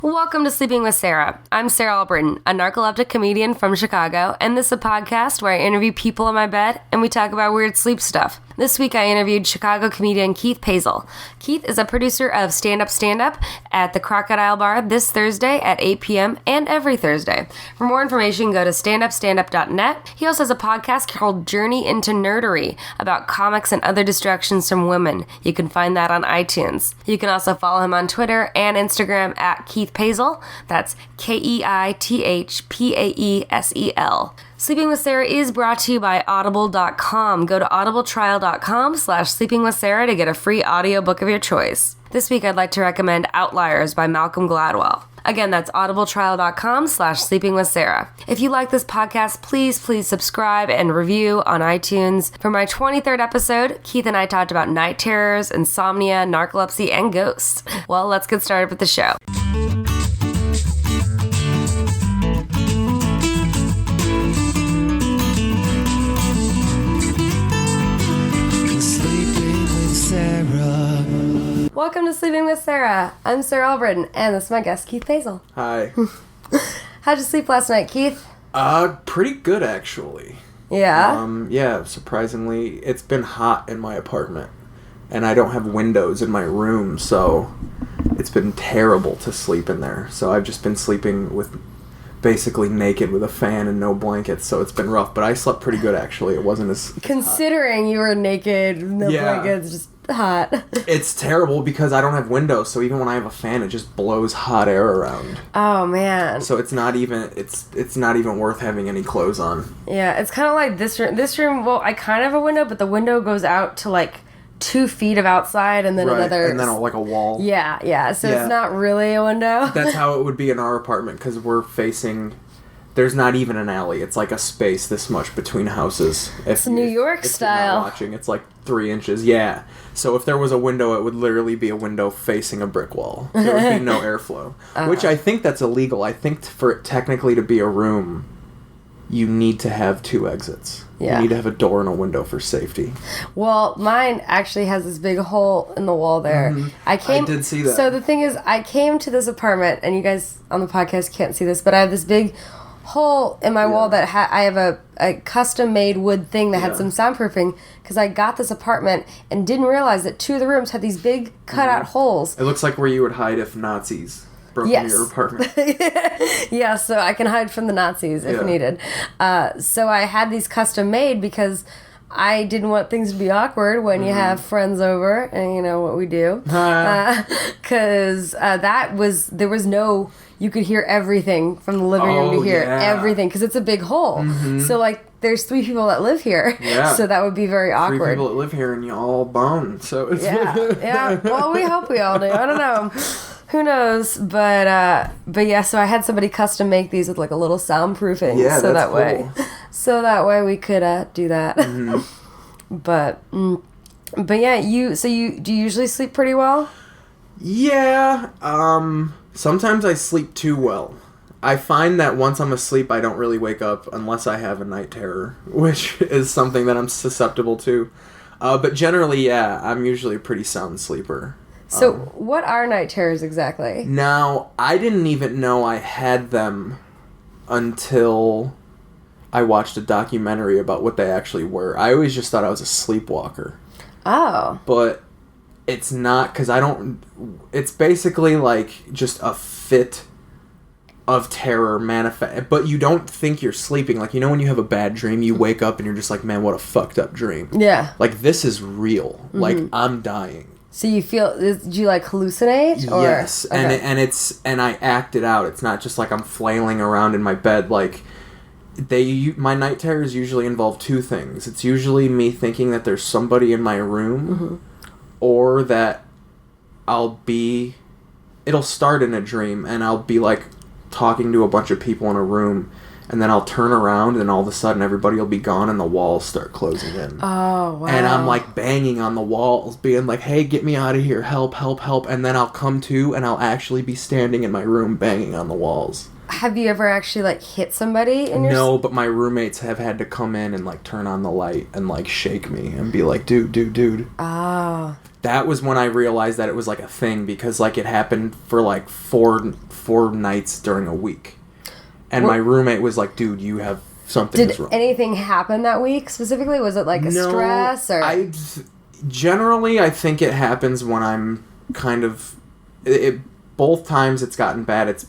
Welcome to Sleeping with Sarah. I'm Sarah Albritton, a narcoleptic comedian from Chicago, and this is a podcast where I interview people in my bed and we talk about weird sleep stuff. This week I interviewed Chicago comedian Keith Paesel. Keith is a producer of Stand Up at the Crocodile Bar this Thursday at 8 p.m. and every Thursday. For more information, go to standup.net. He also has a podcast called Journey into Nerdery about comics and other distractions from women. You can find that on iTunes. You can also follow him on Twitter and Instagram at Keith Paesel. That's KeithPaesel. Sleeping with Sarah is brought to you by Audible.com. Go to audibletrial.com/sleepingwithsarah to get a free audiobook of your choice. This week I'd like to recommend Outliers by Malcolm Gladwell. Again, that's audibletrial.com/sleepingwithsarah. If you like this podcast, please subscribe and review on iTunes. For my 23rd episode, Keith and I talked about night terrors, insomnia, narcolepsy, and ghosts. Well, let's get started with the show. Welcome to Sleeping with Sarah. I'm Sarah Albritton, and this is my guest, Keith Paesel. Hi. How'd you sleep last night, Keith? Pretty good, actually. Yeah? Yeah, surprisingly. It's been hot in my apartment, and I don't have windows in my room, so it's been terrible to sleep in there. So I've just been sleeping with basically naked with a fan and no blankets, so it's been rough. But I slept pretty good, actually. It wasn't as Considering hot. You were naked, no blankets, just hot. It's terrible because I don't have windows, so even when I have a fan, it just blows hot air around. Oh man! So it's not even worth having any clothes on. Yeah, it's kind of like this room. This room, well, I kind of have a window, but the window goes out to like 2 feet of outside, and then another, and then like a wall. Yeah. So it's not really a window. That's how it would be in our apartment because we're facing. There's not even an alley. It's like a space this much between houses. It's New York style. You're not watching, it's like 3 inches. Yeah. So if there was a window, it would literally be a window facing a brick wall. There would be no airflow. Which I think that's illegal. I think for it technically to be a room, you need to have 2 exits. Yeah. You need to have a door and a window for safety. Well, mine actually has this big hole in the wall there. Mm-hmm. I did see that. So the thing is, I came to this apartment, and you guys on the podcast can't see this, but I have this big hole in my wall that I have a custom-made wood thing that had some soundproofing because I got this apartment and didn't realize that 2 of the rooms had these big cut-out holes. It looks like where you would hide if Nazis broke into your apartment. Yeah, so I can hide from the Nazis if needed. So I had these custom-made because I didn't want things to be awkward when you have friends over, and you know what we do. Because there was no... You could hear everything from the living room to hear everything, because it's a big hole. Mm-hmm. So, like, there's 3 people that live here. Yeah. So that would be very awkward. 3 people that live here and you all bone. So it's yeah. Well, we hope we all do. I don't know. Who knows? But yeah, so I had somebody custom make these with, like, a little soundproofing. Yeah, so that's cool. So that way we could do that. Mm-hmm. But yeah, do you usually sleep pretty well? Yeah, sometimes I sleep too well. I find that once I'm asleep, I don't really wake up unless I have a night terror, which is something that I'm susceptible to. But generally, yeah, I'm usually a pretty sound sleeper. So what are night terrors exactly? Now, I didn't even know I had them until I watched a documentary about what they actually were. I always just thought I was a sleepwalker. Oh. But it's not, because it's basically like just a fit of terror manifest, but you don't think you're sleeping. Like, you know when you have a bad dream, you wake up and you're just like, man, what a fucked up dream. Yeah. Like, this is real. Mm-hmm. Like, I'm dying. So you feel, do you like hallucinate? Or? Yes. Okay. And I act it out. It's not just like I'm flailing around in my bed. Like, my night terrors usually involve 2 things. It's usually me thinking that there's somebody in my room, or that it'll start in a dream and I'll be like talking to a bunch of people in a room and then I'll turn around, and all of a sudden everybody will be gone, and the walls start closing in. Oh, wow. And I'm, like, banging on the walls, being like, hey, get me out of here, help, help, help. And then I'll come to, and I'll actually be standing in my room banging on the walls. Have you ever actually, like, hit somebody in your... No, but my roommates have had to come in and, like, turn on the light and, like, shake me and be like, dude. Oh. That was when I realized that it was, like, a thing, because, like, it happened for, like, four nights during a week. And my roommate was like, dude, you have something wrong. Did anything happen that week specifically? Was it, like, a stress? Or? Generally, I think it happens when I'm kind of... both times it's gotten bad, it's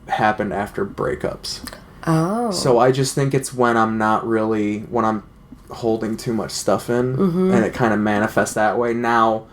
happened after breakups. Oh. So I just think it's when I'm holding too much stuff in, and it kind of manifests that way. Now,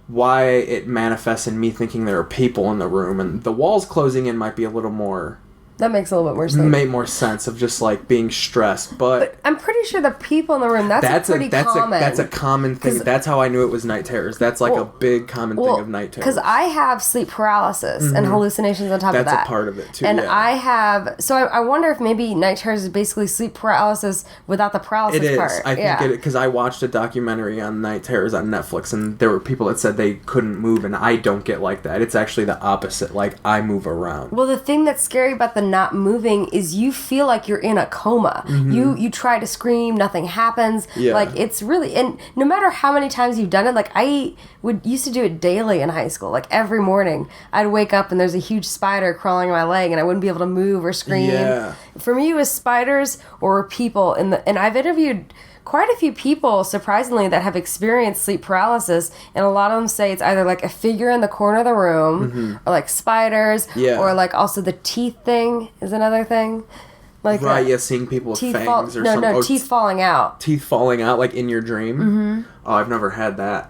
why it manifests in me thinking there are people in the room, and the walls closing in might be a little more... That makes a little bit more sense. Made more sense of just, like, being stressed, but I'm pretty sure the people in the room, that's pretty common. That's a common thing. That's how I knew it was night terrors. That's, like, a big common thing of night terrors. Because I have sleep paralysis and hallucinations on top of that. That's a part of it, too, and I have... So I wonder if maybe night terrors is basically sleep paralysis without the paralysis part. I think it is. Because I watched a documentary on night terrors on Netflix, and there were people that said they couldn't move, and I don't get like that. It's actually the opposite. Like, I move around. Well, the thing that's scary about the not moving is you feel like you're in a coma. You try to scream, nothing happens. Yeah. Like, it's really... And no matter how many times you've done it, like, I used to do it daily in high school. Like, every morning, I'd wake up and there's a huge spider crawling on my leg and I wouldn't be able to move or scream. Yeah. For me, it was spiders or people. And I've interviewed quite a few people, surprisingly, that have experienced sleep paralysis, and a lot of them say it's either like a figure in the corner of the room, or like spiders, or like also the teeth thing is another thing. Like seeing people with fangs or something. No, teeth falling out. Teeth falling out, like in your dream? Oh, I've never had that.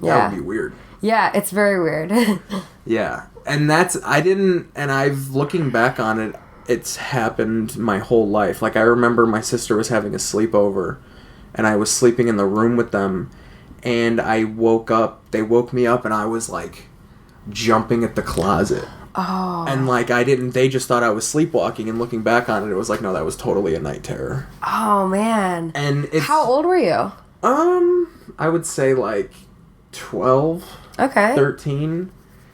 That would be weird. Yeah, it's very weird. Yeah, and looking back on it, it's happened my whole life. Like, I remember my sister was having a sleepover, and I was sleeping in the room with them, and I woke up, they woke me up, and I was, like, jumping at the closet. Oh. And, like, they just thought I was sleepwalking, and looking back on it, it was like, no, that was totally a night terror. Oh, man. And it's... How old were you? I would say, like, 12. Okay. 13.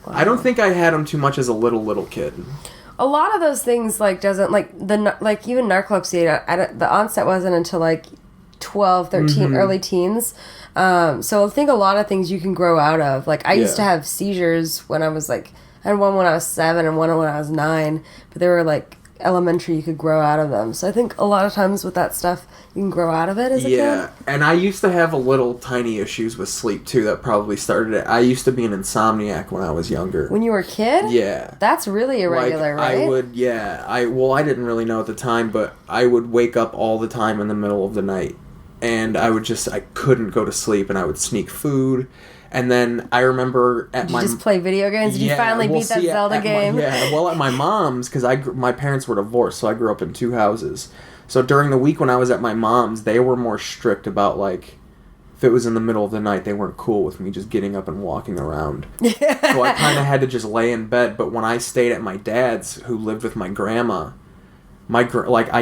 Wow. I don't think I had them too much as a little kid. A lot of those things, like, doesn't, like, even narcolepsy, the onset wasn't until, like, 12, 13, early teens. So I think a lot of things you can grow out of. Like, I used to have seizures when I was, like, I had one when I was 7 and one when I was 9, but they were, like, elementary, you could grow out of them. So I think a lot of times with that stuff, you can grow out of it as a kid. Yeah, and I used to have a little tiny issues with sleep, too, that probably started it. I used to be an insomniac when I was younger. When you were a kid? Yeah. That's really irregular, right? I didn't really know at the time, but I would wake up all the time in the middle of the night. And I couldn't go to sleep, and I would sneak food. And then I remember Did you just play video games? Did you finally beat that Zelda game? At my mom's, because my parents were divorced, so I grew up in 2 houses. So during the week when I was at my mom's, they were more strict about, like, if it was in the middle of the night, they weren't cool with me just getting up and walking around. So I kind of had to just lay in bed. But when I stayed at my dad's, who lived with my grandma, I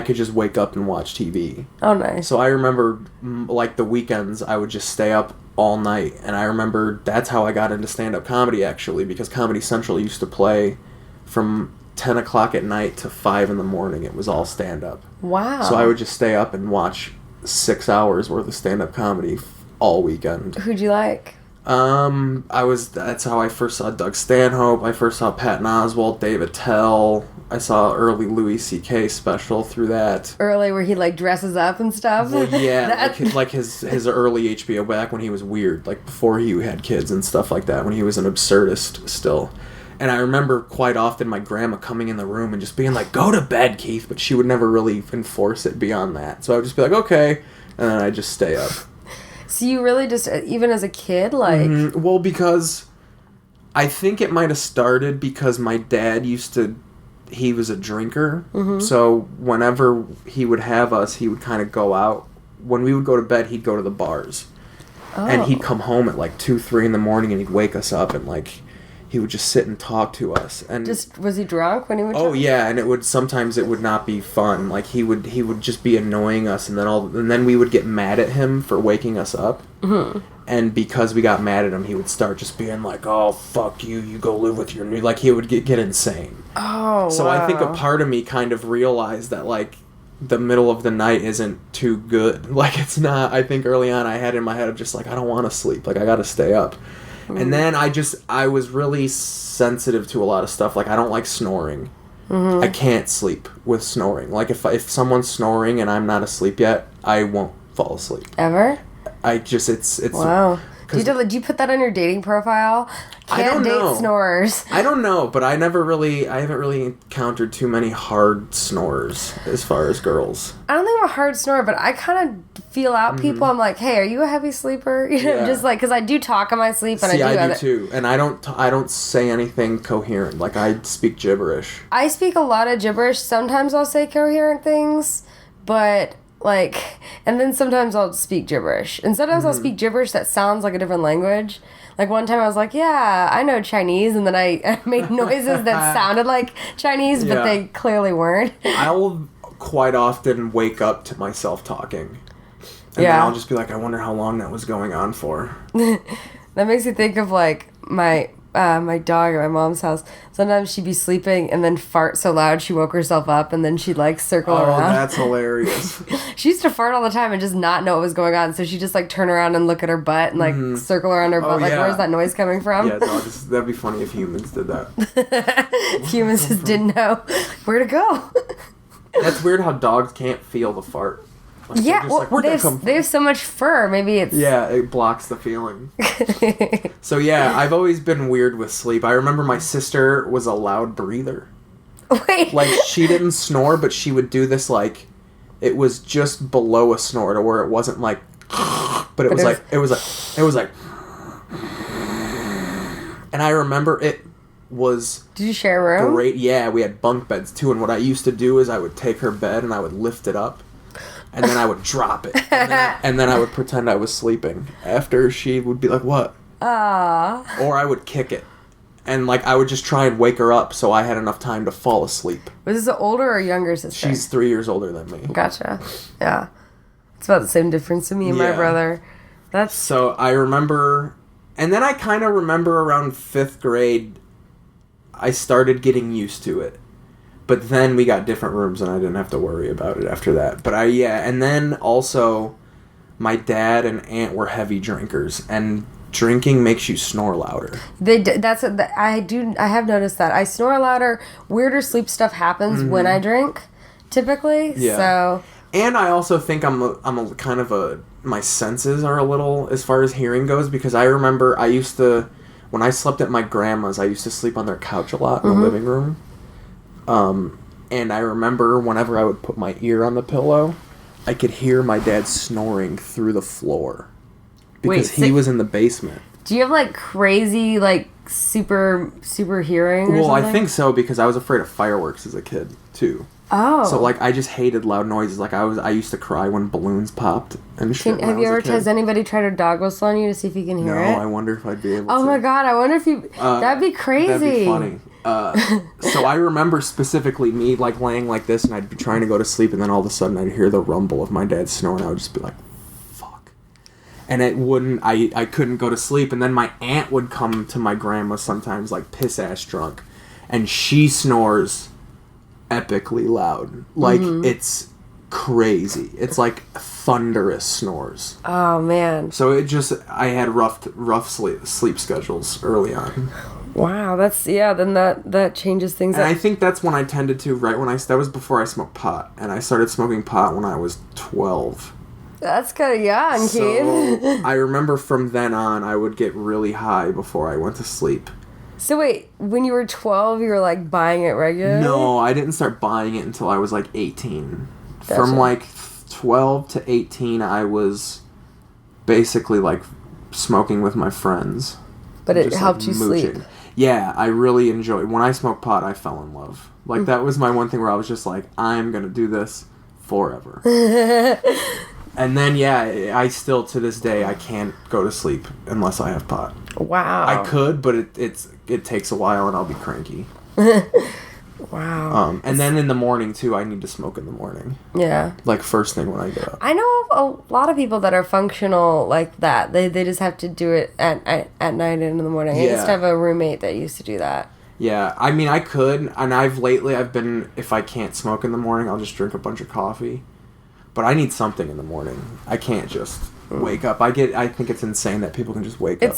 could just wake up and watch TV. Oh, nice. So I remember, like, the weekends, I would just stay up all night. And I remember that's how I got into stand-up comedy, actually, because Comedy Central used to play from 10 o'clock at night to 5 in the morning. It was all stand-up. Wow. So I would just stay up and watch 6 hours worth of stand-up comedy all weekend. Who'd you like? That's how I first saw Doug Stanhope. I first saw Patton Oswalt, Dave Attell. I saw early Louis C.K. special through that. Early where he, like, dresses up and stuff? Well, yeah, like his early HBO back when he was weird, like before he had kids and stuff like that, when he was an absurdist still. And I remember quite often my grandma coming in the room and just being like, go to bed, Keith, but she would never really enforce it beyond that. So I would just be like, okay, and then I'd just stay up. So you really just, even as a kid, like... Mm-hmm. Well, because I think it might have started because my dad he was a drinker, so whenever he would have us, he would kind of go out. When we would go to bed, he'd go to the bars. Oh. And he'd come home at like 2, 3 in the morning, and he'd wake us up, and like he would just sit and talk to us. And was he drunk when he would? Oh yeah, and sometimes it would not be fun. Like he would just be annoying us, and then we would get mad at him for waking us up. Mm-hmm. And because we got mad at him, he would start just being like, "Oh fuck you, you go live with your new." Like he would get insane. Oh. So wow. I think a part of me kind of realized that like the middle of the night isn't too good. Like it's not. I think early on I had in my head of just like I don't want to sleep. Like I got to stay up. And then I was really sensitive to a lot of stuff. Like, I don't like snoring. Mm-hmm. I can't sleep with snoring. Like, if someone's snoring and I'm not asleep yet, I won't fall asleep. Ever? It's... Wow. Did you put that on your dating profile? I don't know. Date snorers. I don't know, but I haven't really encountered too many hard snorers as far as girls. I don't think I'm a hard snorer, but I kind of feel out people. I'm like, hey, are you a heavy sleeper? You know, just like, because I do talk in my sleep. And I do too. And I don't say anything coherent. Like, I speak gibberish. I speak a lot of gibberish. Sometimes I'll say coherent things, but... like, and then sometimes I'll speak gibberish. And sometimes I'll speak gibberish that sounds like a different language. Like, one time I was like, yeah, I know Chinese. And then I made noises that sounded like Chinese, but they clearly weren't. I'll quite often wake up to myself talking. And then I'll just be like, I wonder how long that was going on for. That makes me think of, like, my dog at my mom's house. Sometimes she'd be sleeping and then fart so loud she woke herself up, and then she'd like circle around. Oh, that's hilarious. She used to fart all the time and just not know what was going on, so she'd just like turn around and look at her butt and like circle around her butt. Like, where's that noise coming from? Yeah, that'd be funny if humans did that. Humans just didn't know where to go. That's weird how dogs can't feel the fart. Like, yeah, well, like, they have so much fur. Maybe it's... yeah, it blocks the feeling. So, yeah, I've always been weird with sleep. I remember my sister was a loud breather. Wait. Like, she didn't snore, but she would do this, like... it was just below a snore to where it wasn't, like... but it was like... and I remember it was... Did you share a room? Great. Yeah, we had bunk beds, too. And what I used to do is I would take her bed and I would lift it up. And then I would drop it. And then I would pretend I was sleeping. After she would be like, what? Aww. Or I would kick it. And, like, I would just try and wake her up so I had enough time to fall asleep. Was this an older or younger sister? She's 3 years older than me. Gotcha. Yeah. It's about the same difference to me and my brother. So I remember... and then I kind of remember around 5th grade, I started getting used to it. But then we got different rooms and I didn't have to worry about it after that. But and then also my dad and aunt were heavy drinkers, and drinking makes you snore louder. I have noticed that. I snore louder. Weirder sleep stuff happens when I drink, typically. Yeah. So. And I also think I'm a kind of a, my senses are a little as far as hearing goes, because I remember I used to, when I slept at my grandma's, I used to sleep on their couch a lot in the living room. And I remember whenever I would put my ear on the pillow, I could hear my dad snoring through the floor. Because he was in the basement. Do you have, like, crazy, like, super hearing or something? I think so, because I was afraid of fireworks as a kid, too. Oh. So, like, I just hated loud noises. Like, I used to cry when balloons popped and shit. Has anybody tried to dog whistle on you to see if you can hear it? No, I wonder if I'd be able to. Oh my god, I wonder if you... that'd be crazy. That'd be funny. So I remember specifically me, like, laying like this, and I'd be trying to go to sleep, and then all of a sudden I'd hear the rumble of my dad snoring, and I would just be like, fuck. And it wouldn't... I couldn't go to sleep, and then my aunt would come to my grandma sometimes, like, piss-ass drunk, and she snores epically loud. Like, it's crazy. It's like thunderous snores. Oh, man. So it just... I had rough sleep schedules early on. Wow, then that changes things. And I think that's when I tended to, that was before I smoked pot, and I started smoking pot when I was 12. That's kind of young, Keith. I remember from then on, I would get really high before I went to sleep. So wait, when you were 12, you were, like, buying it regularly? No, I didn't start buying it until I was, like, 18. Gotcha. From, like, 12 to 18, I was basically, like, smoking with my friends. But it helped you sleep. Yeah, I really enjoyed... when I smoked pot, I fell in love. Like, that was my one thing where I was just like, I'm gonna do this forever. And then, I still, to this day, I can't go to sleep unless I have pot. Wow. I could, but it takes a while and I'll be cranky. Wow. And then in the morning too, I need to smoke in the morning. Yeah. Like first thing when I get up. I know of a lot of people that are functional like that. They just have to do it at night and in the morning. I used to have a roommate that used to do that. Yeah, I mean, I could, and I've been, if I can't smoke in the morning, I'll just drink a bunch of coffee. But I need something in the morning. I can't just wake up. I think it's insane that people can just wake up.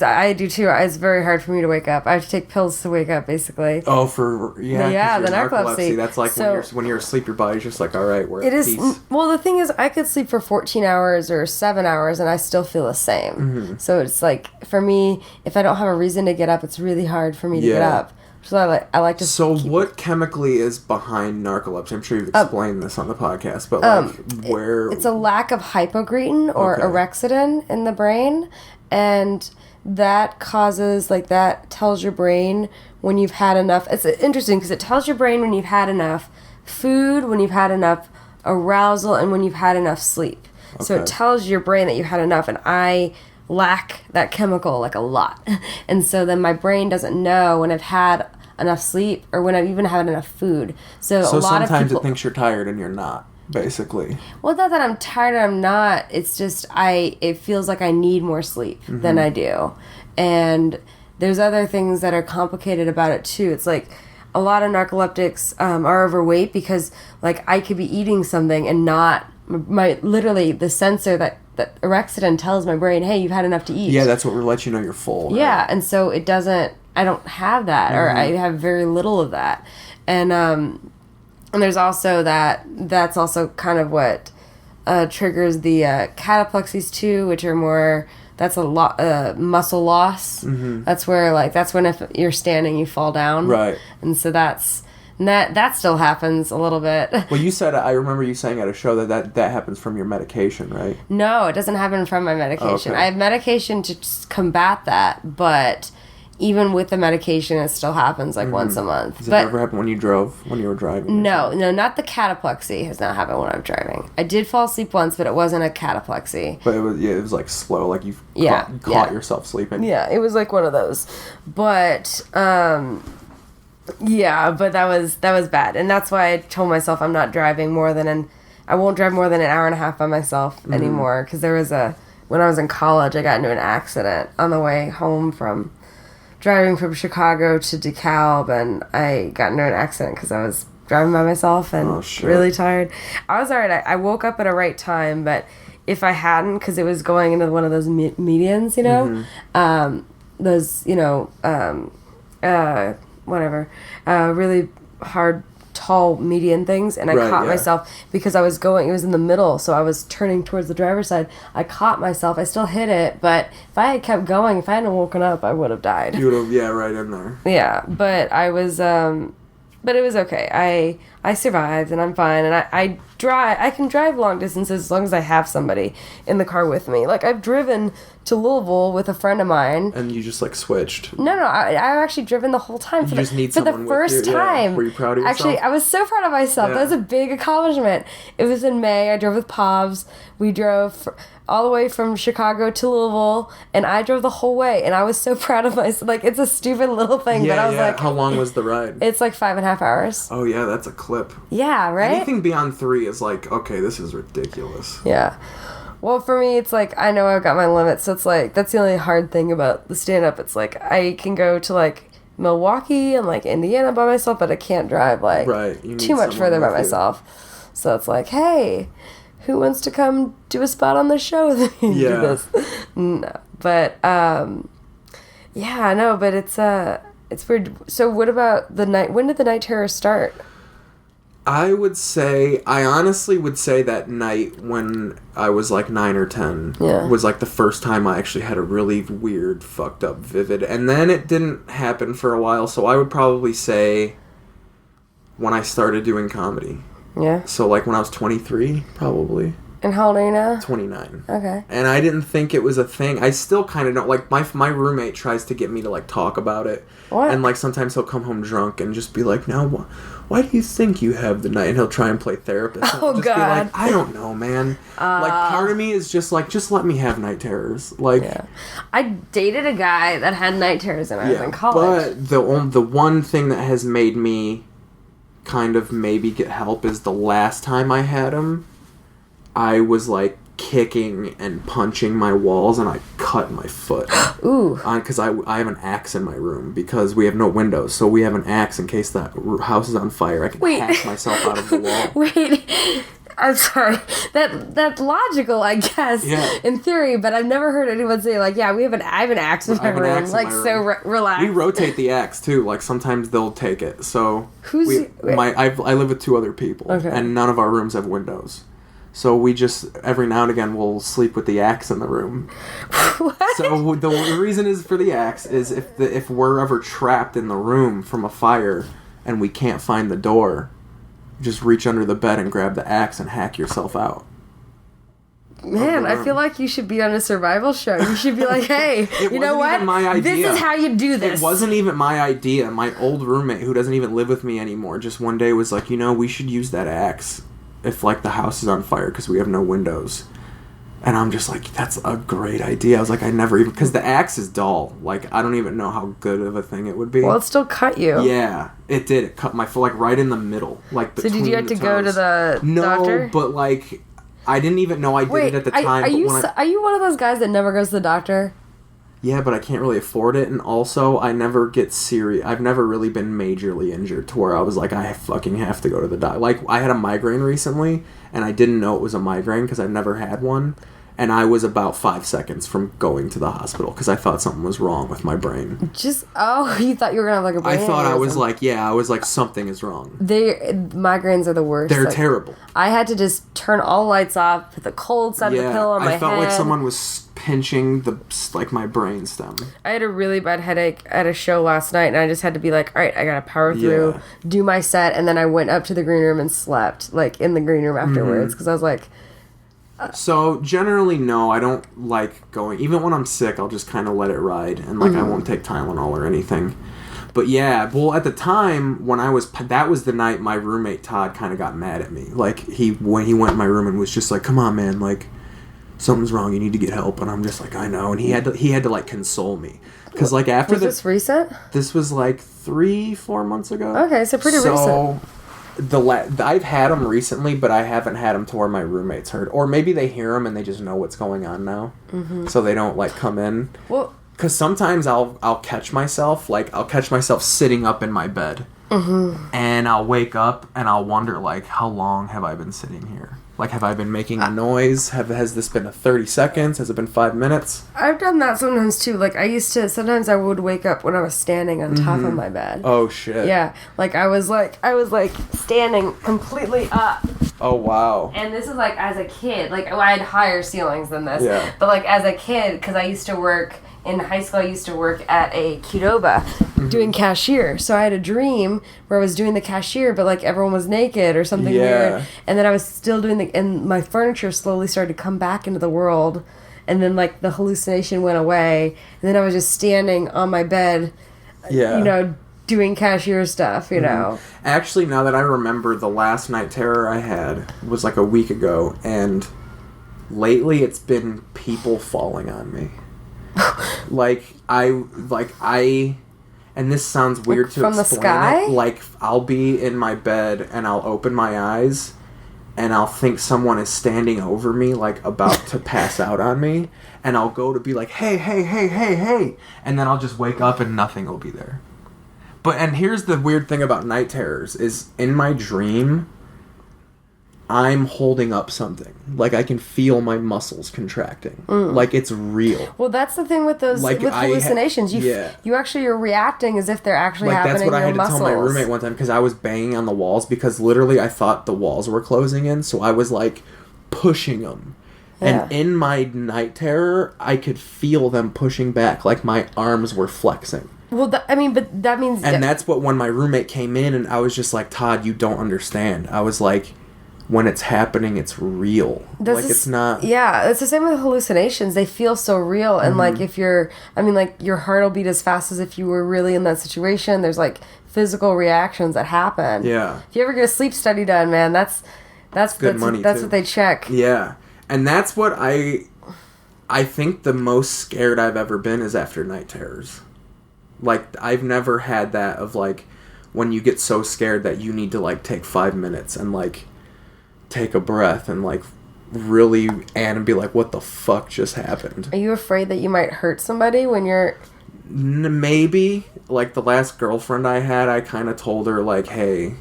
I do too. It's very hard for me to wake up. I have to take pills to wake up, basically. Oh, the narcolepsy. That's like when you're asleep, your body's just like, all right, we're at peace. Well, the thing is, I could sleep for 14 hours or 7 hours, and I still feel the same. Mm-hmm. So it's like, for me, if I don't have a reason to get up, it's really hard for me to get up. So I like to. So what chemically is behind narcolepsy? I'm sure you've explained this on the podcast, but where it's a lack of hypocretin or orexidin in the brain, and that causes that tells your brain when you've had enough. It's interesting because it tells your brain when you've had enough food, when you've had enough arousal, and when you've had enough sleep. Okay. So it tells your brain that you've had enough, and I lack that chemical a lot. And so then my brain doesn't know when I've had enough sleep or when I've even had enough food. So a lot of people... sometimes it thinks you're tired and you're not, basically. Well, not that I'm tired and I'm not. It's just it feels like I need more sleep than I do. And there's other things that are complicated about it too. It's like a lot of narcoleptics are overweight because I could be eating something and not... literally the sensor that orexidin tells my brain, hey, you've had enough to eat. Yeah, that's what will let you know you're full. Yeah, and so it doesn't... I don't have that, or I have very little of that. And there's also that's also kind of what triggers the cataplexies too, which are more... That's a lot muscle loss. Mm-hmm. That's where that's when if you're standing you fall down. Right. And so that still happens a little bit. Well, you said, I remember you saying at a show that happens from your medication, right? No, it doesn't happen from my medication. Okay. I have medication to combat that, but even with the medication, it still happens once a month. Does it ever happen when you were driving? No, not the cataplexy has not happened when I'm driving. I did fall asleep once, but it wasn't a cataplexy. But it was slow, you caught yourself sleeping. Yeah, it was one of those. But, yeah, but that was bad. And that's why I told myself I'm not driving I won't drive more than an hour and a half by myself anymore. Because when I was in college, I got into an accident on the way home from driving from Chicago to DeKalb, and I got into an accident because I was driving by myself and really tired. I was alright. I woke up at a right time, but if I hadn't, because it was going into one of those medians, those, whatever, really hard, tall median things, and I caught myself because it was in the middle, so I was turning towards the driver's side. I caught myself. I still hit it, but if I had kept going, if I hadn't woken up, I would have died. You would have, right in there. Yeah, but I was, but it was okay. I survived, and I'm fine, and I can drive long distances as long as I have somebody in the car with me. I've driven to Louisville with a friend of mine. And you just switched? No, I've actually driven the whole time. For the first time. Yeah. Were you proud of yourself? Actually, I was so proud of myself. Yeah. That was a big accomplishment. It was in May. I drove with Pobs. We drove all the way from Chicago to Louisville, and I drove the whole way, and I was so proud of myself. It's a stupid little thing, but I was How long was the ride? It's 5.5 hours. Oh, yeah, that's a clip. Yeah, right? Anything beyond 3 is okay, this is ridiculous. Yeah. Well, for me, it's I know I've got my limits, so it's that's the only hard thing about the stand-up. It's I can go to Milwaukee and Indiana by myself, but I can't drive too much further by myself. So it's hey, who wants to come do a spot on the show with me? Yeah. Do this? No. But, yeah, no, but it's weird. So what about the night? When did the night terror start? I honestly would say that night when I was 9 or 10 was the first time I actually had a really weird, fucked up, vivid. And then it didn't happen for a while, so I would probably say when I started doing comedy. Yeah. So when I was 23, probably. And how old are you now? 29. Okay. And I didn't think it was a thing. I still kind of don't. Like, my roommate tries to get me to, like, talk about it. What? And, like, sometimes he'll come home drunk and just be like, now, why do you think you have the night? And he'll try and play therapist. And Oh, just God. be like, I don't know, man. Like, part of me is just like, just let me have night terrors. Like, Yeah. I dated a guy that had night terrors when I was in college. But the one thing that has made me kind of maybe get help is the last time I had him, I was like kicking and punching my walls and I cut my foot. Ooh. Because I have an axe in my room because we have no windows, so we have an axe in case that house is on fire. I can hack myself out of the wall. Wait. I'm sorry. That's logical, I guess, in theory, but I've never heard anyone say, like, yeah, I have an axe in my room. Like, so relax. We rotate the axe, too. Like, sometimes they'll take it. So, I live with 2 other people, and none of our rooms have windows. So we just, every now and again, we'll sleep with the axe in the room. What? So the reason is for the axe is if we're ever trapped in the room from a fire and we can't find the door, just reach under the bed and grab the axe and hack yourself out. Man, I feel like you should be on a survival show. You should be like, hey, you know what? My idea. This is how you do this. It wasn't even my idea. My old roommate, who doesn't even live with me anymore, just one day was like, we should use that axe if, like, the house is on fire because we have no windows. And I'm just like, that's a great idea. I was like, I never even... Because the axe is dull. Like, I don't even know how good of a thing it would be. Well, it still cut you. Yeah, it did. It cut my foot, like, right in the middle. Like, between the toes. So did you have to go to the doctor? No, but, like, I didn't even know I did it at the time. Are you one of those guys that never goes to the doctor? Yeah, but I can't really afford it, and also I never get serious. I've never really been majorly injured to where I was like, I fucking have to go to the doctor. Like, I had a migraine recently, and I didn't know it was a migraine because I've never had one, and I was about 5 seconds from going to the hospital because I thought something was wrong with my brain. You thought you were gonna have like a brain I thought aneurysm. I was like, something is wrong. Migraines are the worst. They're terrible. I had to just turn all lights off, put the cold side of the pillow on my head. I felt like someone was pinching my brain stem. I had a really bad headache at a show last night, and I just had to be like, all right, I gotta power through, do my set, and then I went up to the green room and slept, like, in the green room afterwards, because I was like... So, generally, no, I don't like going... Even when I'm sick, I'll just kind of let it ride, and, like, I won't take Tylenol or anything. But, yeah, well, at the time, when that was the night my roommate, Todd, kind of got mad at me. Like, when he went in my room and was just like, come on, man, like... something's wrong, you need to get help. And I'm just like, I know. And he had to like console me, because like after this recent? This was like 3-4 months ago. Okay, so pretty recent. So I've had them recently, but I haven't had them to where my roommates heard, or maybe they hear them and they just know what's going on now, so they don't like come in. Well, because sometimes I'll catch myself sitting up in my bed, and I'll wake up and I'll wonder, like, how long have I been sitting here? Like, have I been making a noise? Has this been 30 seconds? Has it been 5 minutes? I've done that sometimes, too. Like, sometimes I would wake up when I was standing on top of my bed. Oh, shit. Yeah. Like, I was standing completely up. Oh, wow. And this is, like, as a kid. Like, I had higher ceilings than this. Yeah. But, like, as a kid, because I used to work... In high school, I used to work at a Qdoba doing cashier. So I had a dream where I was doing the cashier, but, like, everyone was naked or something weird. And then I was still doing and my furniture slowly started to come back into the world. And then, like, the hallucination went away. And then I was just standing on my bed, doing cashier stuff, you know. Actually, now that I remember, the last night terror I had was, like, a week ago. And lately it's been people falling on me. And this sounds weird to explain. From the sky? Like, I'll be in my bed and I'll open my eyes and I'll think someone is standing over me, like, about to pass out on me, and I'll go to be like, hey, and then I'll just wake up and nothing will be there. And here's the weird thing about night terrors, is in my dream, I'm holding up something. Like, I can feel my muscles contracting. Like, it's real. Well, that's the thing with those hallucinations. You're reacting as if they're actually happening in your muscles. That's what I had to tell my roommate one time, because I was banging on the walls, because literally I thought the walls were closing in, so I was, like, pushing them. Yeah. And in my night terror, I could feel them pushing back, like my arms were flexing. Well, but that means... And that's what, when my roommate came in, and I was just like, Todd, you don't understand. I was like... when it's happening, it's real. It's not... Yeah, it's the same with hallucinations. They feel so real. And, like, if you're... I mean, like, your heart will beat as fast as if you were really in that situation. There's, like, physical reactions that happen. Yeah. If you ever get a sleep study done, man, that's good money, that's too. what they check. Yeah. And that's what I think the most scared I've ever been is after night terrors. Like, I've never had that of, like, when you get so scared that you need to, like, take 5 minutes and, like... take a breath and like really and be like, what the fuck just happened? Are you afraid that you might hurt somebody when you're... Maybe. Like the last girlfriend I had, I kind of told her like, hey,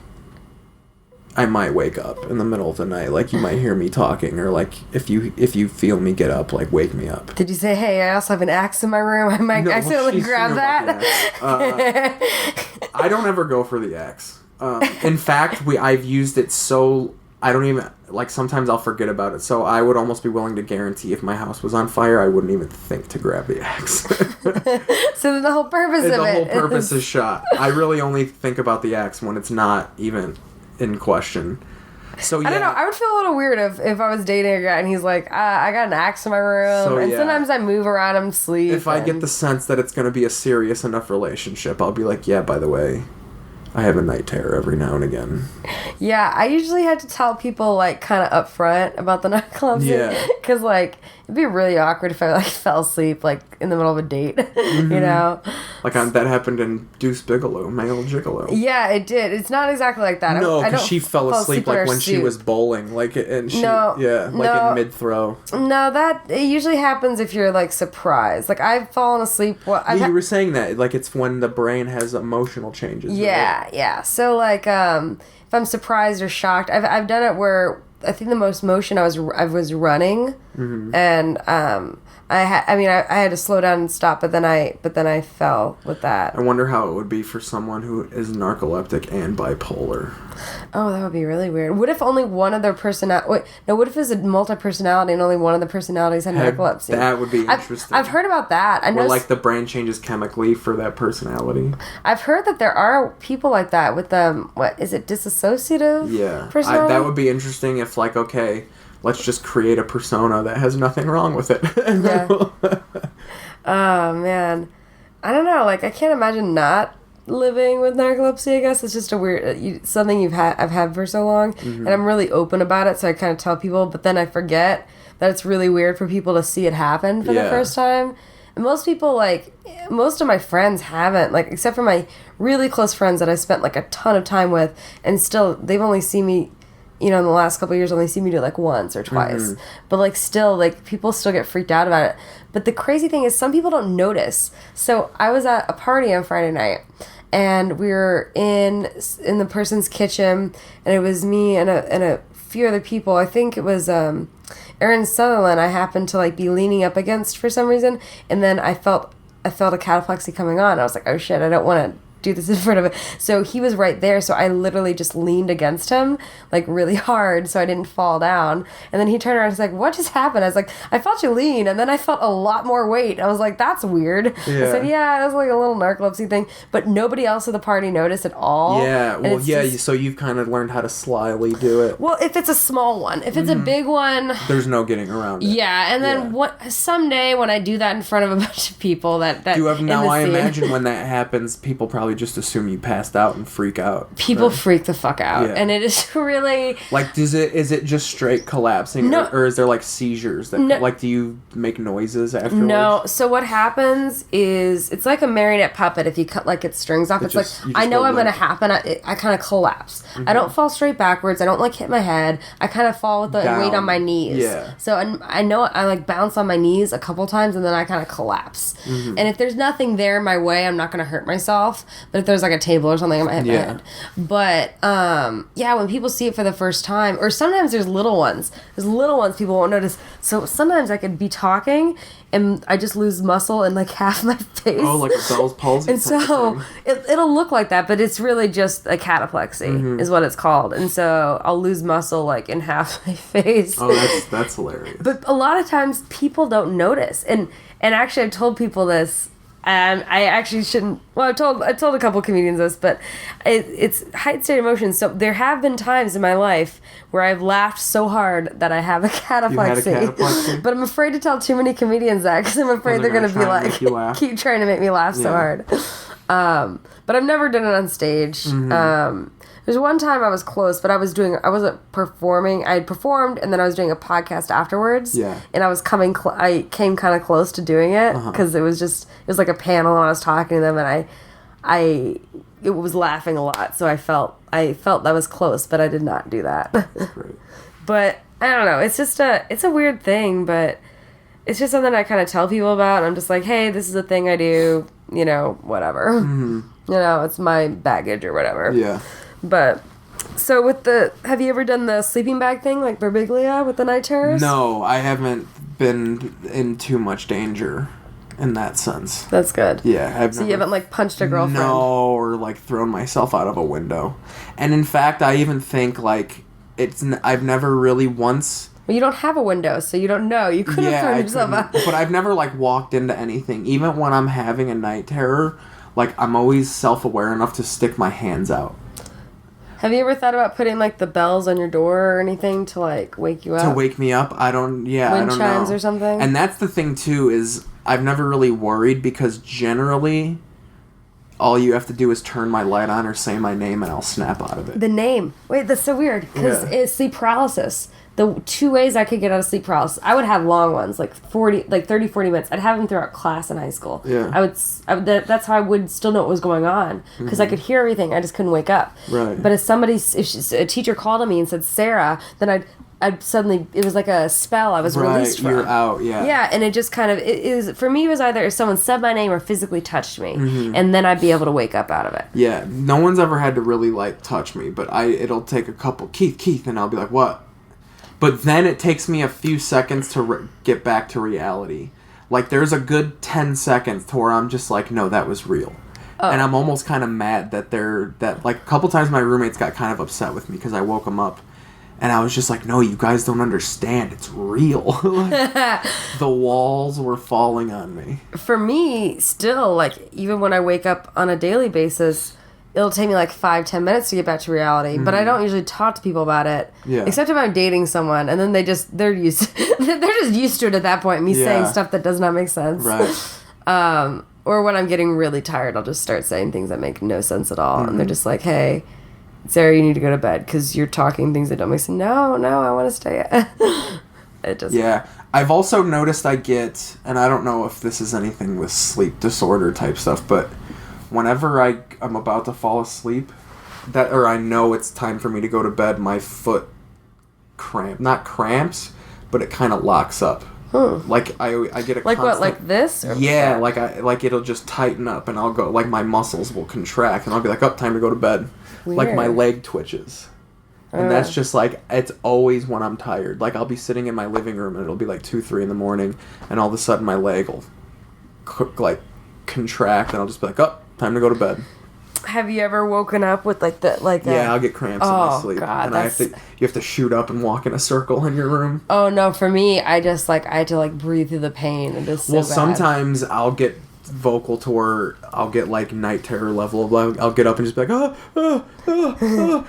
I might wake up in the middle of the night. Like you might hear me talking, or like if you feel me get up, like wake me up. Did you say, hey, I also have an axe in my room, I might accidentally grab that? I don't ever go for the axe. In fact, I've used it so... I don't even, like, sometimes I'll forget about it. So I would almost be willing to guarantee if my house was on fire, I wouldn't even think to grab the axe. So then the whole purpose of it. The whole purpose is shot. I really only think about the axe when it's not even in question. So yeah. I don't know. I would feel a little weird if I was dating a guy and he's like, I got an axe in my room. So, and sometimes I move around him sleep. If I get the sense that it's going to be a serious enough relationship, I'll be like, yeah, by the way, I have a night terror every now and again. Yeah, I usually had to tell people, like, kind of upfront about the narcolepsy. Yeah. Because, like, it'd be really awkward if I, like, fell asleep, like, in the middle of a date, mm-hmm. you know? Like, that happened in Deuce Bigalow, Male Gigolo. Yeah, it did. It's not exactly like that. No, because she fell asleep like, when she was bowling. Like, and she, in mid-throw. No, it usually happens if you're, like, surprised. Like, I've fallen asleep. You were saying that. Like, it's when the brain has emotional changes. Yeah, right? yeah. So, like, if I'm surprised or shocked, I've done it where I think the most motion I was running, mm-hmm. and I had to slow down and stop, but then I fell with that. I wonder how it would be for someone who is narcoleptic and bipolar. Oh, that would be really weird. What if only one of their what if it's a multi-personality and only one of the personalities had narcolepsy? That would be interesting. I've heard about that. Or like the brain changes chemically for that personality. I've heard that there are people like that with what is it, dissociative personality? That would be interesting if like, okay, let's just create a persona that has nothing wrong with it. Yeah. Oh, man. I don't know. Like, I can't imagine not living with narcolepsy, I guess. It's just a weird... something I've had for so long. Mm-hmm. And I'm really open about it, so I kind of tell people. But then I forget that it's really weird for people to see it happen for the first time. And most people, like... Most of my friends haven't. Like, except for my really close friends that I spent, like, a ton of time with. And still, they've only seen me... You know, in the last couple of years, only see me do it, like, once or twice. Mm-hmm. But, like, still, like, people still get freaked out about it. But the crazy thing is, some people don't notice. So, I was at a party on Friday night, and we were in the person's kitchen, and it was me and a few other people. I think it was Aaron Sutherland I happened to, like, be leaning up against for some reason, and then I felt a cataplexy coming on. I was like, oh, shit, I don't want to do this in front of it. So he was right there, so I literally just leaned against him, like, really hard, so I didn't fall down. And then he turned around and was like, what just happened? I was like, I felt you lean, and then I felt a lot more weight. I was like, that's weird. Yeah. I said, yeah, it was like a little narcolepsy thing, but nobody else at the party noticed at all. Yeah, well, so you've kind of learned how to slyly do it. Well, if it's a small one. If it's a big one... There's no getting around it. Yeah, and then someday when I do that in front of a bunch of people I imagine when that happens, people probably just assume you passed out and freak out. People freak the fuck out, and it is really like. Is it just straight collapsing, or is there like seizures that like? Do you make noises afterwards? No. So what happens is it's like a marionette puppet. If you cut like its strings off, it's like I know I'm gonna happen. I kind of collapse. Mm-hmm. I don't fall straight backwards. I don't like hit my head. I kind of fall with the weight on my knees. Yeah. So I know I like bounce on my knees a couple times and then I kind of collapse. Mm-hmm. And if there's nothing there in my way, I'm not gonna hurt myself. But if there's like a table or something, I might hit my head. But when people see it for the first time, or sometimes there's little ones. People won't notice. So sometimes I could be talking and I just lose muscle in like half my face. Oh, like a Bell's palsy. And so it'll look like that, but it's really just a cataplexy is what it's called. And so I'll lose muscle like in half my face. Oh, that's hilarious. But a lot of times people don't notice. And actually I've told people this. And I actually shouldn't. Well, I told a couple comedians this, but it's heightened state of emotion. So there have been times in my life where I've laughed so hard that I have a cataplexy. But I'm afraid to tell too many comedians that because I'm afraid they're going to be like, keep trying to make me laugh so hard. But I've never done it on stage. Mm-hmm. There's one time I was close, but I wasn't performing. I had performed, and then I was doing a podcast afterwards. Yeah. And I came kind of close to doing it, because it was like a panel, and I was talking to them, and it was laughing a lot, so I felt that was close, but I did not do that. That's great. But, I don't know, it's a weird thing, but it's just something I kind of tell people about, and I'm just like, hey, this is a thing I do, whatever. Mm-hmm. It's my baggage or whatever. Yeah. But, so have you ever done the sleeping bag thing, like Berbiglia with the night terrors? No, I haven't been in too much danger in that sense. That's good. Yeah. You haven't, like, punched a girlfriend? No, or, like, thrown myself out of a window. And, in fact, I even think, like, I've never really once... Well, you don't have a window, so you don't know. You could have thrown yourself out. But I've never, like, walked into anything. Even when I'm having a night terror, like, I'm always self-aware enough to stick my hands out. Have you ever thought about putting, like, the bells on your door or anything to, like, wake you up? To wake me up? I don't know. Wind chimes or something? And that's the thing, too, is I've never really worried because generally all you have to do is turn my light on or say my name and I'll snap out of it. The name. Wait, that's so weird because it's sleep paralysis. The 2 ways I could get out of sleep paralysis, I would have long ones, like 30, 40 minutes. I'd have them throughout class in high school. Yeah. That's how I would still know what was going on, because I could hear everything. I just couldn't wake up. Right. But if a teacher called on me and said, Sarah, then I'd suddenly, it was like a spell I was released from. You're out, yeah. Yeah, and it just kind of, for me, it was either if someone said my name or physically touched me, and then I'd be able to wake up out of it. Yeah, no one's ever had to really, like, touch me, but it'll take a couple, Keith, and I'll be like, what? But then it takes me a few seconds to get back to reality. Like, there's a good 10 seconds to where I'm just like, no, that was real. Oh. And I'm almost kind of mad that like, a couple times my roommates got kind of upset with me because I woke them up. And I was just like, no, you guys don't understand. It's real. Like, the walls were falling on me. For me, still, like, even when I wake up on a daily basis, it'll take me like 5-10 minutes to get back to reality, but I don't usually talk to people about it, except if I'm dating someone, and then they're just used to it at that point. Me saying stuff that does not make sense, right? Or when I'm getting really tired, I'll just start saying things that make no sense at all, and they're just like, "Hey, Sarah, you need to go to bed because you're talking things that don't make sense." No, I want to stay. It just I've also noticed I get, and I don't know if this is anything with sleep disorder type stuff, but whenever I'm about to fall asleep, or I know it's time for me to go to bed, my foot not cramps, but it kind of locks up. Like I get a like constant, what, like this? Or like it'll just tighten up, and I'll go, like, my muscles will contract, and I'll be like, oh, time to go to bed. Weird. Like my leg twitches. And that's just like, it's always when I'm tired. Like, I'll be sitting in my living room and it'll be like 2-3 in the morning, and all of a sudden my leg will contract, and I'll just be like, oh, time to go to bed. Have you ever woken up with I'll get cramps in my sleep. God, and you have to shoot up and walk in a circle in your room. Oh no, for me, I just I had to breathe through the pain. It is so bad. Sometimes I'll get vocal to where I'll get night terror level. I'll get up and just be like,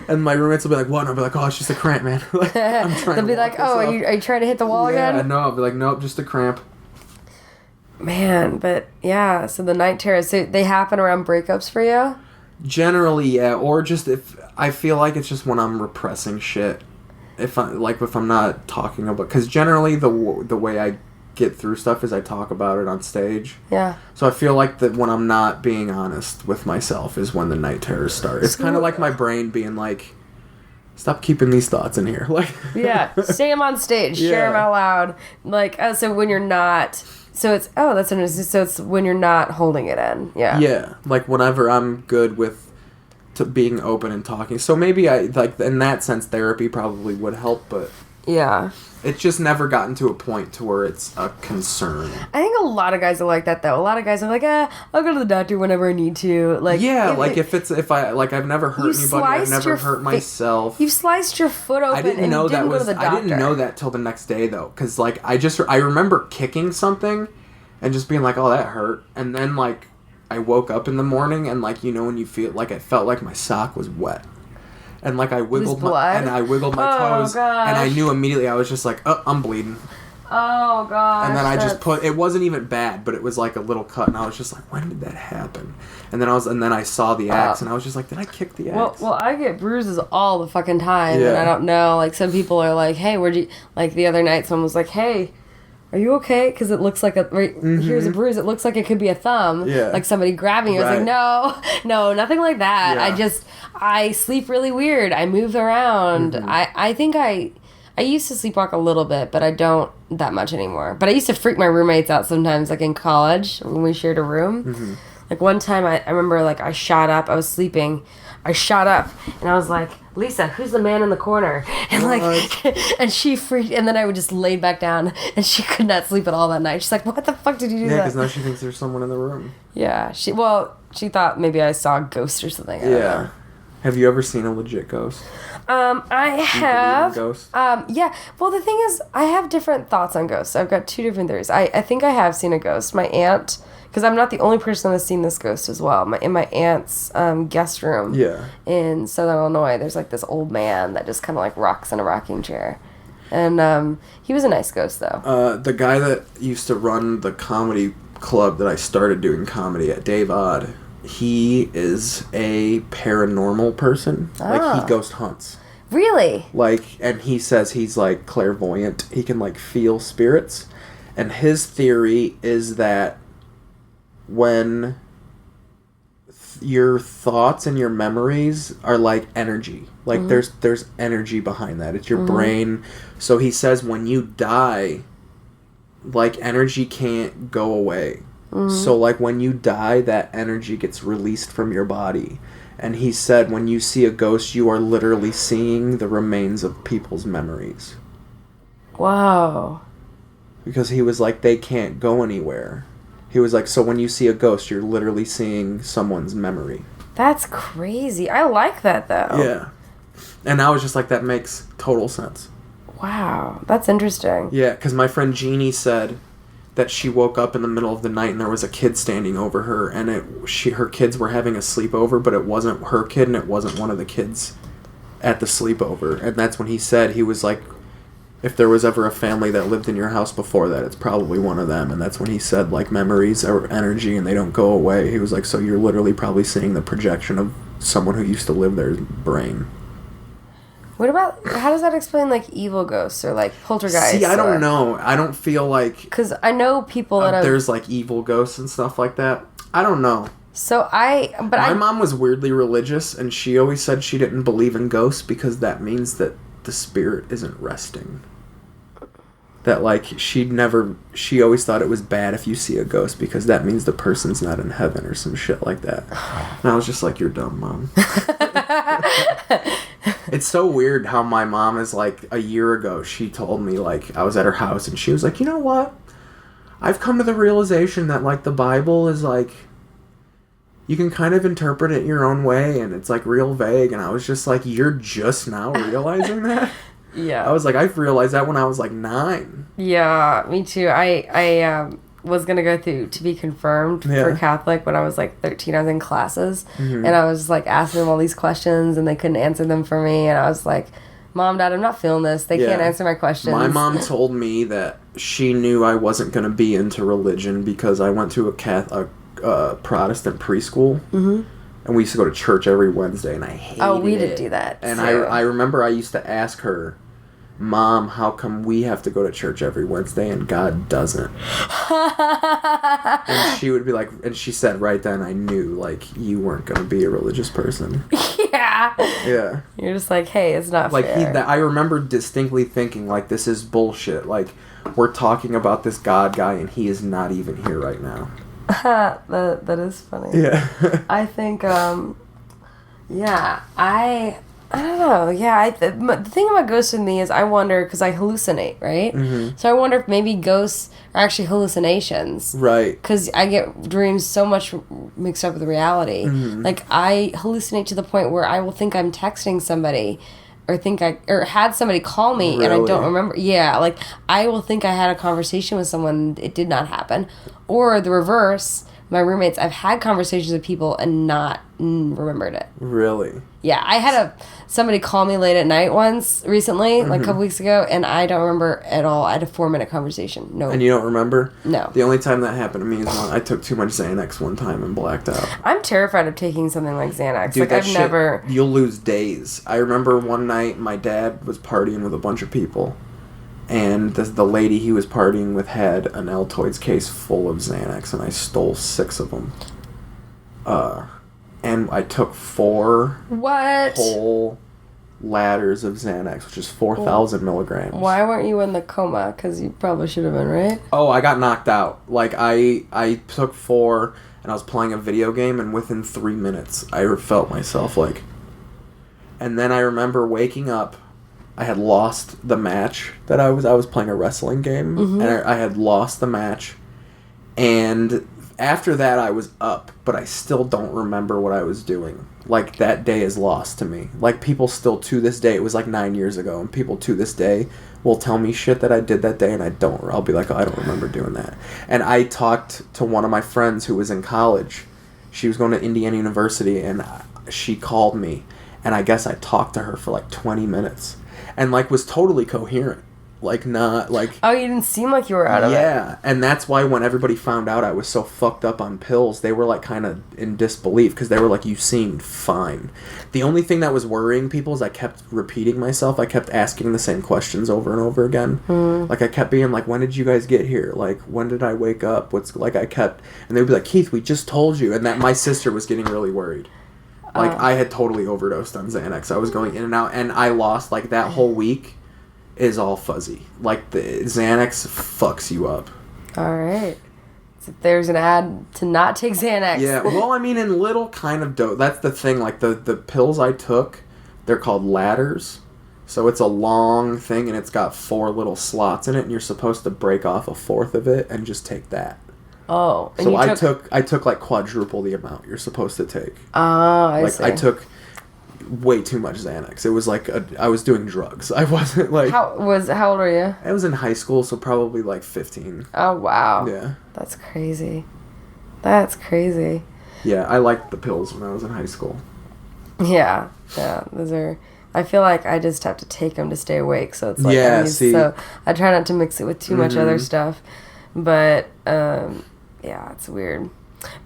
and my roommates will be like, what? And I'll be like, oh, it's just a cramp, man. I'm trying. They'll be like, oh, are you trying to hit the wall again? Yeah, no, I'll be like, nope, just a cramp. Man, but yeah, so the night terrors, so they happen around breakups for you? Generally, yeah, or just if I feel like it's just when I'm repressing shit. If I'm not talking about, because generally the way I get through stuff is I talk about it on stage. Yeah. So I feel like that when I'm not being honest with myself is when the night terrors start. It's kind of like my brain being like, stop keeping these thoughts in here. Yeah, say them on stage, share them out loud. So when you're not. So it's, that's interesting. So it's when you're not holding it in. Yeah. Yeah. Like whenever I'm good with being open and talking. So maybe in that sense, therapy probably would help, but yeah, it's just never gotten to a point to where it's a concern. I think a lot of guys are like that though. A lot of guys are like, I'll go to the doctor whenever I need to. If I've never hurt anybody, I've never hurt myself. You've sliced your foot open. I didn't know that was. I didn't know that till the next day though, because I remember kicking something, and just being like, oh, that hurt. And then, like, I woke up in the morning, and, like, you know when you feel, like, it felt like my sock was wet. And, like, I wiggled my toes, gosh. and I knew immediately. I was just like, oh, I'm bleeding. Oh, gosh. And then I just it wasn't even bad, but it was like a little cut, and I was just like, when did that happen? And then I saw the axe, and I was just like, did I kick the axe? Well, I get bruises all the fucking time, and I don't know, like, some people are like, hey, where'd you, like, the other night, someone was like, hey, are you okay? Because it looks like here's a bruise, it looks like it could be a thumb, like somebody grabbing you. I was like, no, nothing like that. I sleep really weird, I move around, I think I used to sleepwalk a little bit, but I don't that much anymore. But I used to freak my roommates out sometimes, like in college, when we shared a room. Like one time, I remember, like, I shot up, I was sleeping, I shot up, and I was like, Lisa, who's the man in the corner? And, like, and she freaked, and then I would just lay back down, and she could not sleep at all that night. She's like, what the fuck did you do that? Yeah, because now she thinks there's someone in the room. Yeah, she thought maybe I saw a ghost or something. I don't know. Have you ever seen a legit ghost? I have. Do you believe in ghosts? Yeah. Well, the thing is, I have different thoughts on ghosts. I've got two different theories. I think I have seen a ghost. My aunt, because I'm not the only person that's seen this ghost as well. In my aunt's guest room. Yeah. In Southern Illinois, there's like this old man that just kind of like rocks in a rocking chair, and he was a nice ghost though. The guy that used to run the comedy club that I started doing comedy at, Dave Odd. He is a paranormal person. Like, he ghost hunts. Really? Like, and he says he's, like, clairvoyant. He can, like, feel spirits. And his theory is that when your thoughts and your memories are like energy. Like, there's energy behind that. It's your brain. So he says when you die, like, energy can't go away. So, like, when you die, that energy gets released from your body. And he said when you see a ghost, you are literally seeing the remains of people's memories. Wow. Because he was like, they can't go anywhere. He was like, so when you see a ghost, you're literally seeing someone's memory. That's crazy. I like that, though. Yeah. And I was just like, that makes total sense. Wow. That's interesting. Yeah, because my friend Jeannie said that she woke up in the middle of the night and there was a kid standing over her, and her kids were having a sleepover, but it wasn't her kid and it wasn't one of the kids at the sleepover. And that's when he said, he was like, if there was ever a family that lived in your house before that, it's probably one of them. And that's when he said, like, memories are energy and they don't go away. He was like, so you're literally probably seeing the projection of someone who used to live there's brain. What about, how does that explain, like, evil ghosts or, like, poltergeists? See, I don't know. I don't feel like... Because I know people that there's, like, evil ghosts and stuff like that. I don't know. So My mom was weirdly religious, and she always said she didn't believe in ghosts because that means that the spirit isn't resting. That, like, she always thought it was bad if you see a ghost because that means the person's not in heaven or some shit like that. And I was just like, you're dumb, Mom. It's so weird how my mom is, like, a year ago, she told me, like, I was at her house and she was like, you know what? I've come to the realization that, like, the Bible is, like, you can kind of interpret it your own way and it's, like, real vague. And I was just like, you're just now realizing that? Yeah. I was like, I've realized that when I was, like, 9. Yeah, me too. I was going to go through to be confirmed for Catholic when I was, like, 13. I was in classes, and I was, like, asking them all these questions, and they couldn't answer them for me, and I was like, Mom, Dad, I'm not feeling this. They can't answer my questions. My mom told me that she knew I wasn't going to be into religion because I went to a Protestant preschool. Mm-hmm. And we used to go to church every Wednesday, and I hated it. Oh, we did do that, and I remember I used to ask her, Mom, how come we have to go to church every Wednesday and God doesn't? And she would be like, and she said right then, I knew, like, you weren't going to be a religious person. Yeah. Yeah. You're just like, hey, it's not like fair. I remember distinctly thinking, like, this is bullshit. Like, we're talking about this God guy, and he is not even here right now. That is funny. Yeah. I think, I don't know. Yeah, the thing about ghosts with me is I wonder, because I hallucinate, right? Mm-hmm. So I wonder if maybe ghosts are actually hallucinations. Right. Because I get dreams so much mixed up with reality. Mm-hmm. Like, I hallucinate to the point where I will think I'm texting somebody, or had somebody call me and I don't remember. Yeah, like I will think I had a conversation with someone, it did not happen. Or the reverse, my roommates, I've had conversations with people and not remembered it. Really? Yeah, I had somebody call me late at night once recently, like a couple weeks ago, and I don't remember at all. I had a 4-minute conversation. No. And you don't remember? No. The only time that happened to me is when I took too much Xanax one time and blacked out. I'm terrified of taking something like Xanax. Dude, like, I've never... You'll lose days. I remember one night my dad was partying with a bunch of people, and the lady he was partying with had an Altoids case full of Xanax, and I stole 6 of them. And I took 4 whole ladders of Xanax, which is 4,000 milligrams. Why weren't you in the coma? Because you probably should have been, right? Oh, I got knocked out. Like, I took 4, and I was playing a video game, and within 3 minutes, I felt myself, like... And then I remember waking up. I had lost the match that I was playing a wrestling game, and I had lost the match, and... After that, I was up, but I still don't remember what I was doing. Like, that day is lost to me. Like, people still, to this day, it was like 9 years ago, and people to this day will tell me shit that I did that day, and I'll be like, oh, I don't remember doing that. And I talked to one of my friends who was in college. She was going to Indiana University, and she called me, and I guess I talked to her for like 20 minutes, and like was totally coherent. Like, not, like... Oh, you didn't seem like you were out of it. Yeah, and that's why when everybody found out I was so fucked up on pills, they were, like, kind of in disbelief, because they were like, you seemed fine. The only thing that was worrying people is I kept repeating myself. I kept asking the same questions over and over again. Like, I kept being like, when did you guys get here? Like, when did I wake up? I kept... And they would be like, Keith, we just told you. And that my sister was getting really worried. Like, I had totally overdosed on Xanax. I was going in and out, and I lost, like, that whole week... is all fuzzy. Like, the Xanax fucks you up. Alright. So there's an ad to not take Xanax. Yeah, well, I mean, in little kind of dough. That's the thing. Like, the pills I took, they're called ladders. So it's a long thing, and it's got 4 little slots in it, and you're supposed to break off a 4th of it and just take that. Oh. So I took, like, quadruple the amount you're supposed to take. Oh, I see. I took... way too much Xanax. It was like I was doing drugs. I wasn't like... How old were you? I was in high school, so probably like 15. Oh, wow. Yeah. That's crazy. That's crazy. Yeah, I liked the pills when I was in high school. Yeah. Yeah, those are... I feel like I just have to take them to stay awake, so it's like... Yeah, So I try not to mix it with too much other stuff. But, yeah, it's weird.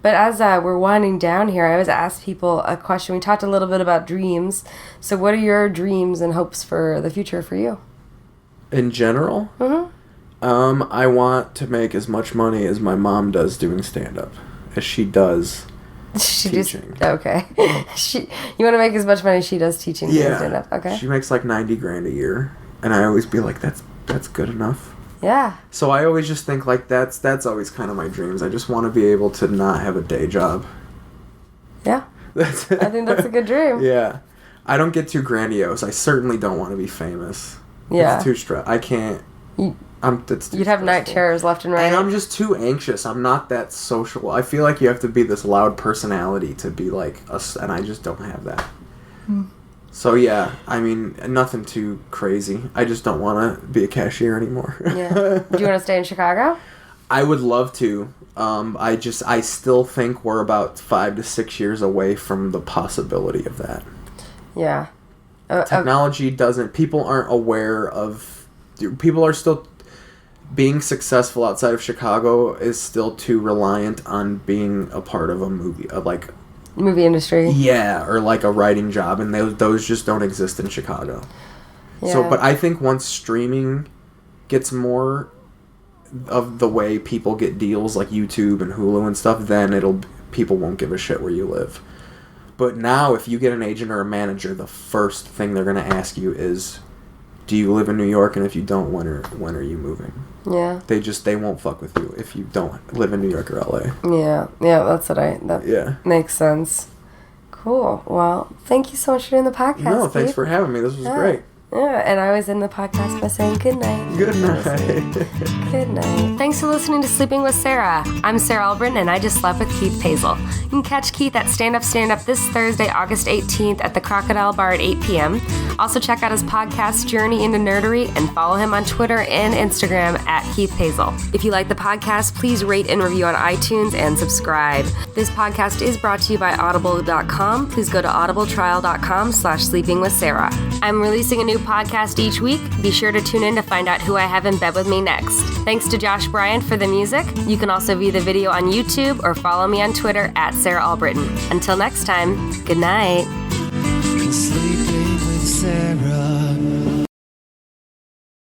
But as we're winding down here, I always ask people a question. We talked a little bit about dreams. So what are your dreams and hopes for the future for you? In general? I want to make as much money as my mom does doing stand-up. As she does teaching. Okay. You want to make as much money as she does teaching doing stand-up? Okay. She makes like $90,000 a year. And I always be like, that's good enough. Yeah. So I always just think, like, that's always kind of my dreams. I just want to be able to not have a day job. Yeah. I think that's a good dream. Yeah. I don't get too grandiose. I certainly don't want to be famous. Yeah. It's too stressful. I can't... You'd have night terrors left and right. And I'm just too anxious. I'm not that social. I feel like you have to be this loud personality to be, like, and I just don't have that. So, yeah, I mean, nothing too crazy. I just don't want to be a cashier anymore. Yeah. Do you want to stay in Chicago? I would love to. I still think we're about 5 to 6 years away from the possibility of that. Yeah. Technology doesn't... People aren't aware of... People are still... Being successful outside of Chicago is still too reliant on being a part of a movie. Movie industry. Yeah, or like a writing job, and those just don't exist in Chicago. Yeah. So, but I think once streaming gets more of the way people get deals, like YouTube and Hulu and stuff, then people won't give a shit where you live. But now, if you get an agent or a manager, the first thing they're going to ask you is, do you live in New York? And if you don't, when are you moving? Yeah. They won't fuck with you if you don't live in New York or LA. Yeah. Yeah, that makes sense. Cool. Well, thank you so much for doing the podcast. No, thanks for having me. This was great. And I always end the podcast by saying good night. Good night. Good night. Thanks for listening to Sleeping with Sarah. I'm Sarah Albritton, and I just slept with Keith Paesel. You can catch Keith at Stand Up this Thursday, August 18th at the Crocodile Bar at 8 p.m. Also check out his podcast, Journey into Nerdery, and follow him on Twitter and Instagram at Keith Paesel. If you like the podcast, please rate and review on iTunes and subscribe. This podcast is brought to you by Audible.com. Please go to audibletrial.com/sleepingwithsarah. I'm releasing a new podcast each week. Be sure to tune in to find out who I have in bed with me next. Thanks to Josh Bryant for the music. You can also view the video on YouTube or follow me on Twitter at Sarah Albritton. Until next time, good night.